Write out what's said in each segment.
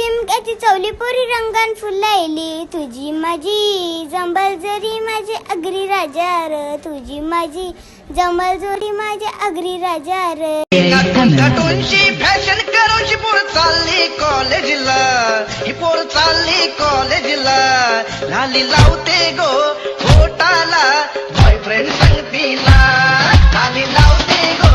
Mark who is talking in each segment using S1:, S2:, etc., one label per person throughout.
S1: टिमक्याची चवली पोरी रंगान फुलायली, तुझी माझी जंबल जरी माझे अग्री राजा र, तुझी माझी जंबल जोडी माझे अग्री राजा र.
S2: नटूनशी फॅशन करूनशी पोर चालली कॉलेजला, ही पोर चालली कॉलेजला. लाली लावते गो होटाला, बॉयफ्रेंड संगतीला लाली लावते गो.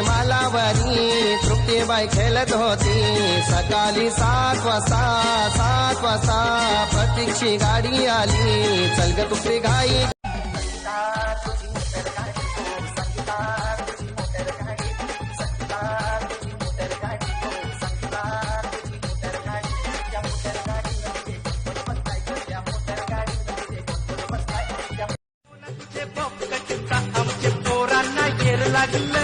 S3: मालावरी तृप्तीबाई खेळत होती. सकाळी 7 वाजता प्रतीक्षी गाडी आली. चल ग तुझी घाई,
S2: आमचे पोरांना येर लागले,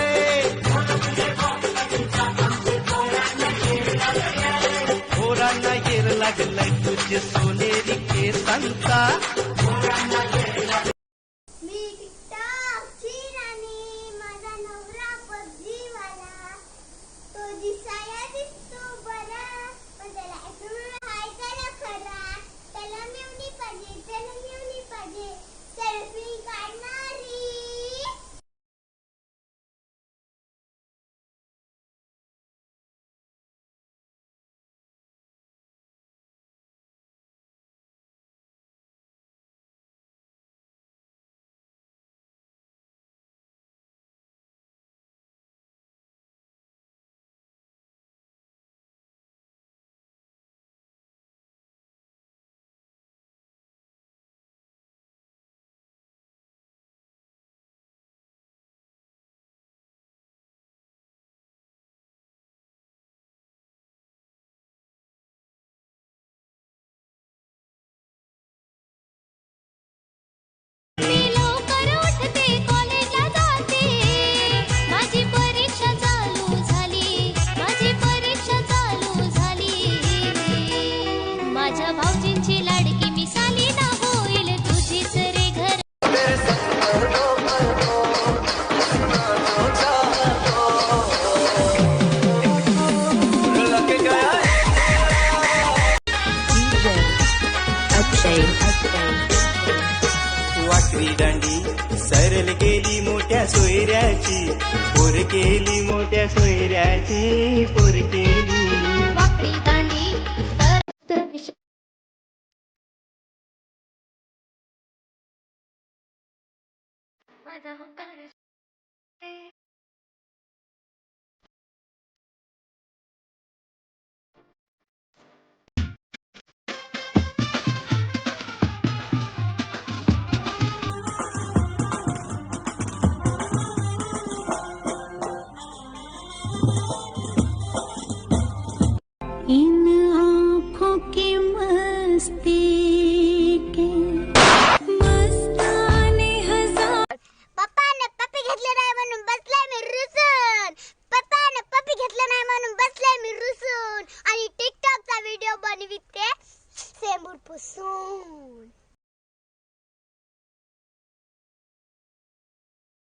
S2: पोरांना येर लागलंय तुझे सोनेरी केसांचा.
S1: मी टिकटॉकची राणी, माझा नवरा पबजीवाला. तो दिसाया दिसतो बरा, पण त्याला ऍक्टिव्ह हाय करा खरा. त्याला मिळवली पाहिजे, सेल्फी काढणारी. माझ्या भाऊजींची लाडकी मी साली ना होईल तुझीच रे घर.
S2: वाकडी दांडी सरल केली मोठ्या सोयऱ्याची, पोर केली मोठ्या सोयऱ्याची, पोर केली
S1: वाकडी दांडी माझा होकार. इन आँखों की मस्ती के मस्ताने हजार. पप्पाने पप्पी घेतले नाही म्हणून बसलाय मी रुसून. पप्पाने पप्पी घेतले नाही म्हणून बसलाय मी रुसून. आणि टिकटॉकचा व्हिडिओ बनविते सेंबूर पुसून.